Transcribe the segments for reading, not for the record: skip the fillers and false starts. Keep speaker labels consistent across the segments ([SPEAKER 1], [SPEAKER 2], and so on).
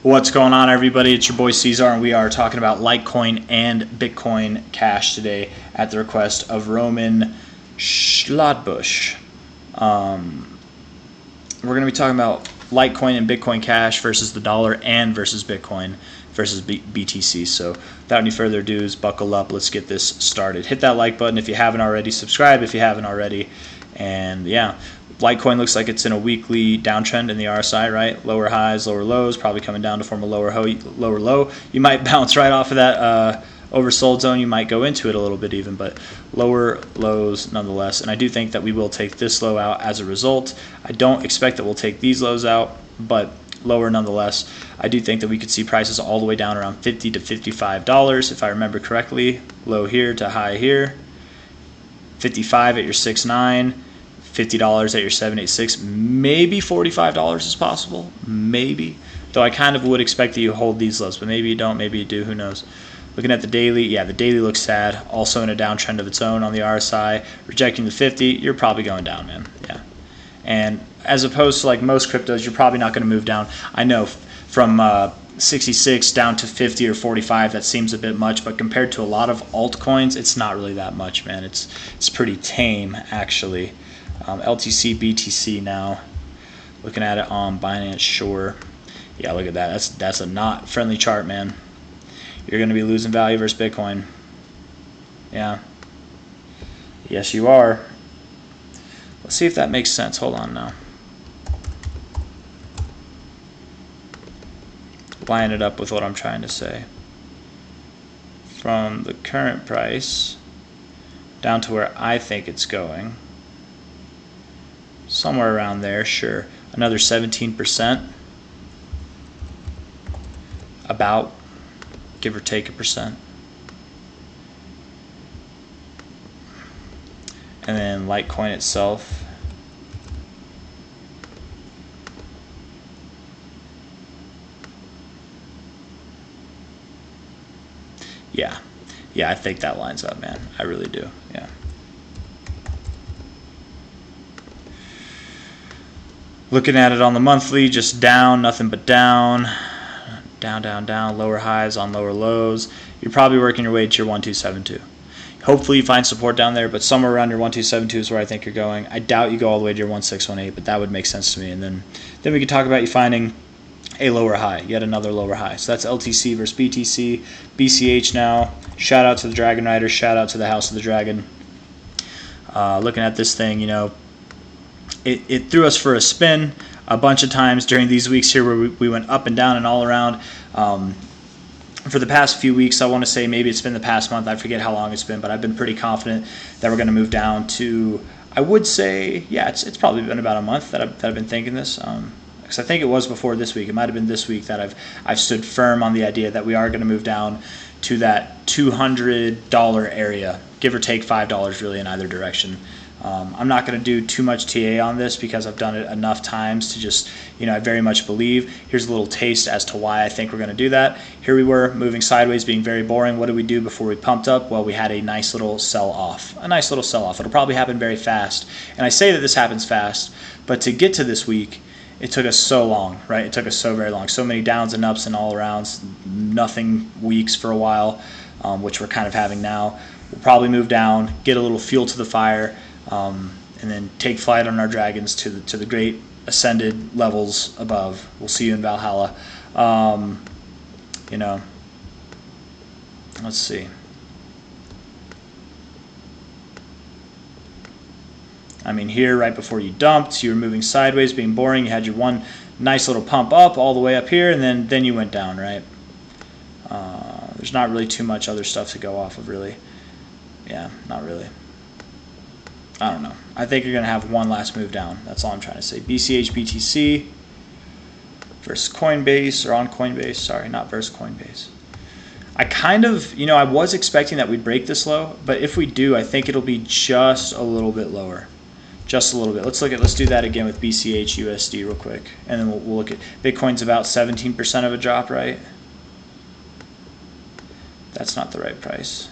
[SPEAKER 1] What's going on, everybody? It's your boy C-Zar, and we are talking about Litecoin and Bitcoin Cash today at the request of Roman Schladbush. We're going to be talking about Litecoin and Bitcoin Cash versus the dollar and versus Bitcoin versus BTC. So without any further ado, buckle up. Let's get this started. Hit that like button if you haven't already. Subscribe if you haven't already. And yeah, Litecoin looks like it's in a weekly downtrend in the RSI, right? Lower highs, lower lows, probably coming down to form a lower low. You might bounce right off of that oversold zone. You might go into it a little bit even, but lower lows nonetheless. And I do think that we will take this low out as a result. I don't expect that we'll take these lows out, but lower nonetheless. I do think that we could see prices all the way down around $50 to $55, if I remember correctly. Low here to high here. 55 at your 6.9. $50 at your 786, maybe $45 is possible, maybe. Though I kind of would expect that you hold these lows, but maybe you don't, maybe you do, who knows. Looking at the daily, yeah, the daily looks sad, also in a downtrend of its own on the RSI. Rejecting the 50, you're probably going down, man, yeah. And as opposed to like most cryptos, you're probably not going to move down. I know from 66 down to 50 or 45, that seems a bit much, but compared to a lot of altcoins, it's not really that much, man. It's pretty tame, actually. LTCBTC now, looking at it on Binance Shore. Yeah, look at that. That's a not friendly chart, man. You're going to be losing value versus Bitcoin. Yeah. Yes, you are. Let's see if that makes sense. Hold on now. Line it up with what I'm trying to say. From the current price down to where I think it's going. Somewhere around there, sure. Another 17%. About, give or take a percent. And then Litecoin itself. Yeah. Yeah, I think that lines up, man. I really do. Yeah. Looking at it on the monthly, just down, nothing but down. Down, down, down, lower highs on lower lows. You're probably working your way to your 1272. Hopefully you find support down there, but somewhere around your 1272 is where I think you're going. I doubt you go all the way to your 1618, but that would make sense to me. And then we could talk about you finding a lower high, yet another lower high. So that's LTC versus BTC. BCH now. Shout out to the Dragon Riders. Shout out to the House of the Dragon. Looking at this thing, you know, it threw us for a spin a bunch of times during these weeks here where we went up and down and all around. For the past few weeks, I want to say maybe it's been the past month. I forget how long it's been, but I've been pretty confident that we're going to move down to, I would say, yeah, it's probably been about a month that I've been thinking this. Because I think it was before this week. It might have been this week that I've stood firm on the idea that we are going to move down to that $200 area, give or take $5 really in either direction. I'm not going to do too much TA on this because I've done it enough times to just, you know, I very much believe. Here's a little taste as to why I think we're going to do that. Here we were moving sideways, being very boring. What did we do before we pumped up? Well, we had a nice little sell-off. A nice little sell-off. It'll probably happen very fast. And I say that this happens fast, but to get to this week, it took us so long, right? It took us so very long. So many downs and ups and all arounds. Nothing weeks for a while, which we're kind of having now. We'll probably move down, get a little fuel to the fire, and then take flight on our dragons to the great ascended levels above. We'll see you in Valhalla. You know, let's see. I mean, here right before you dumped, you were moving sideways, being boring. You had your one nice little pump up all the way up here, and then you went down, right? There's not really too much other stuff to go off of, really. Yeah, not really. I don't know. I think you're going to have one last move down. That's all I'm trying to say. BCH BTC versus Coinbase, or on Coinbase. Sorry, not versus Coinbase. I kind of, you know, I was expecting that we'd break this low, but if we do, I think it'll be just a little bit lower. Just a little bit. Let's do that again with BCH USD real quick. And then we'll look at Bitcoin's about 17% of a drop, right? That's not the right price.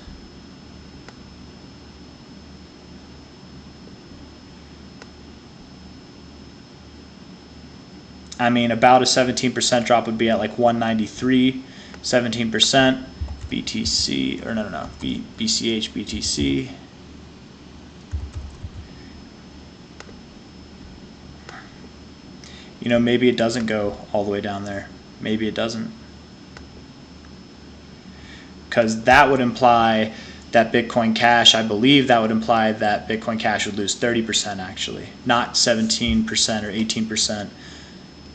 [SPEAKER 1] I mean, about a 17% drop would be at like 193, 17%. BTC, or no, BCH, BTC. You know, maybe it doesn't go all the way down there. Maybe it doesn't. Because that would imply that Bitcoin Cash, I believe that would imply that Bitcoin Cash would lose 30% actually, not 17% or 18%,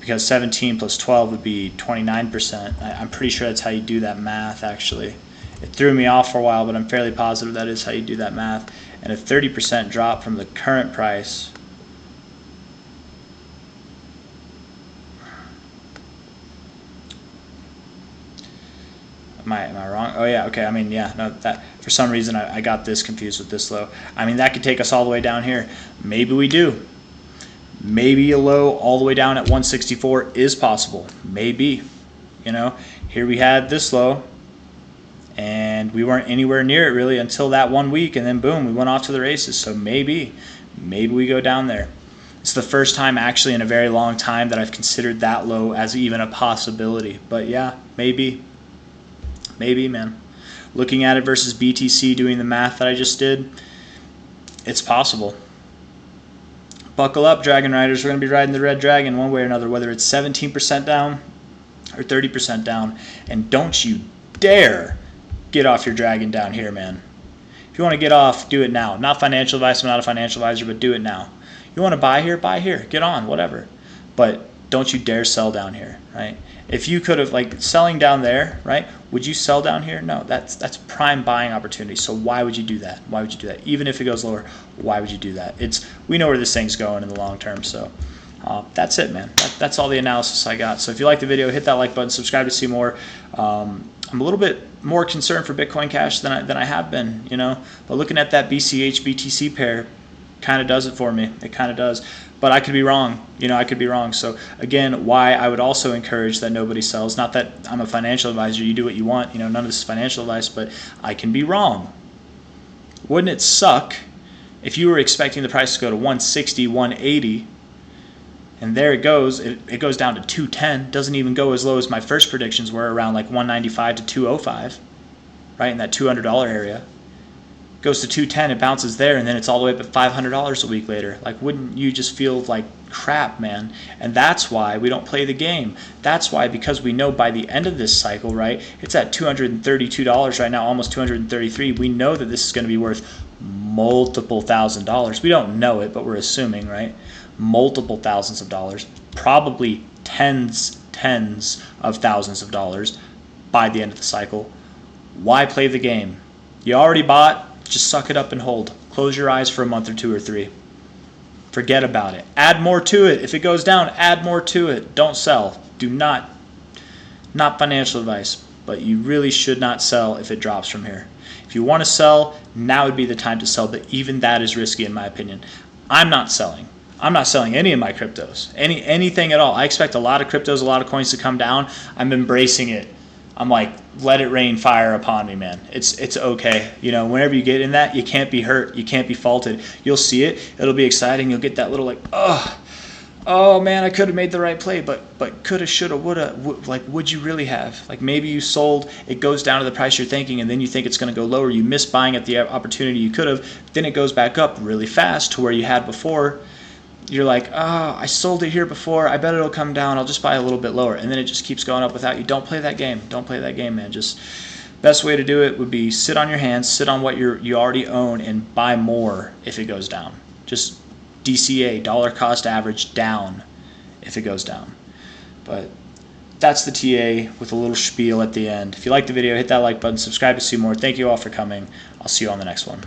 [SPEAKER 1] because 17 plus 12 would be 29%. I'm pretty sure that's how you do that math actually. It threw me off for a while, but I'm fairly positive that is how you do that math. And a 30% drop from the current price, Am I wrong? Oh yeah, okay. I mean, yeah, no, that for some reason I got this confused with this low. I mean, that could take us all the way down here. Maybe we do. Maybe a low all the way down at 164 is possible. Maybe. You know, here we had this low, and we weren't anywhere near it really until that 1 week, and then boom, we went off to the races. So maybe we go down there. It's the first time actually in a very long time that I've considered that low as even a possibility. But yeah, maybe. Maybe, man. Looking at it versus BTC, doing the math that I just did, it's possible. Buckle up, Dragon Riders. We're going to be riding the Red Dragon one way or another, whether it's 17% down or 30% down. And don't you dare get off your dragon down here, man. If you want to get off, do it now. Not financial advice. I'm not a financial advisor, but do it now. You want to buy here? Buy here. Get on, whatever. But don't you dare sell down here, right? If you could have, like, selling down there, right? Would you sell down here? No, that's prime buying opportunity. So why would you do that? Why would you do that? Even if it goes lower, why would you do that? We know where this thing's going in the long term. So that's it, man. That's all the analysis I got. So if you like the video, hit that like button, subscribe to see more. I'm a little bit more concerned for Bitcoin Cash than I have been, you know. But looking at that BCH BTC pair kind of does it for me. It kind of does. But I could be wrong. You know, I could be wrong. So again, why I would also encourage that nobody sells. Not that I'm a financial advisor. You do what you want. You know, none of this is financial advice, but I can be wrong. Wouldn't it suck if you were expecting the price to go to 160, 180, and there it goes. It goes down to 210. Doesn't even go as low as my first predictions were, around like 195 to 205, right, in that $200 area. Goes to 210, it bounces there, and then it's all the way up at $500 a week later. Like, wouldn't you just feel like crap, man? And that's why we don't play the game. That's why, because we know by the end of this cycle, right, it's at $232 right now, almost $233. We know that this is going to be worth multiple $1,000s. We don't know it, but we're assuming, right? Multiple thousands of dollars, probably tens of thousands of dollars by the end of the cycle. Why play the game? You already bought. Just suck it up and hold. Close your eyes for a month or 2 or 3. Forget about it. Add more to it. If it goes down, add more to it. Don't sell. Do not financial advice, but you really should not sell if it drops from here. If you want to sell, now would be the time to sell, but even that is risky in my opinion. I'm not selling. I'm not selling any of my cryptos. Anything at all. I expect a lot of cryptos, a lot of coins to come down. I'm embracing it. I'm like, let it rain fire upon me, man. It's okay. You know, whenever you get in that, you can't be hurt. You can't be faulted. You'll see it. It'll be exciting. You'll get that little like, oh man, I could have made the right play, but coulda, shoulda, woulda. Like, would you really have? Like, maybe you sold, it goes down to the price you're thinking, and then you think it's going to go lower. You miss buying at the opportunity you could have. Then it goes back up really fast to where you had before. You're like, I sold it here before. I bet it'll come down. I'll just buy a little bit lower. And then it just keeps going up without you. Don't play that game. Don't play that game, man. Just best way to do it would be sit on your hands, sit on what you already own, and buy more if it goes down. Just DCA, dollar cost average, down if it goes down. But that's the TA with a little spiel at the end. If you like the video, hit that like button, subscribe to see more. Thank you all for coming. I'll see you on the next one.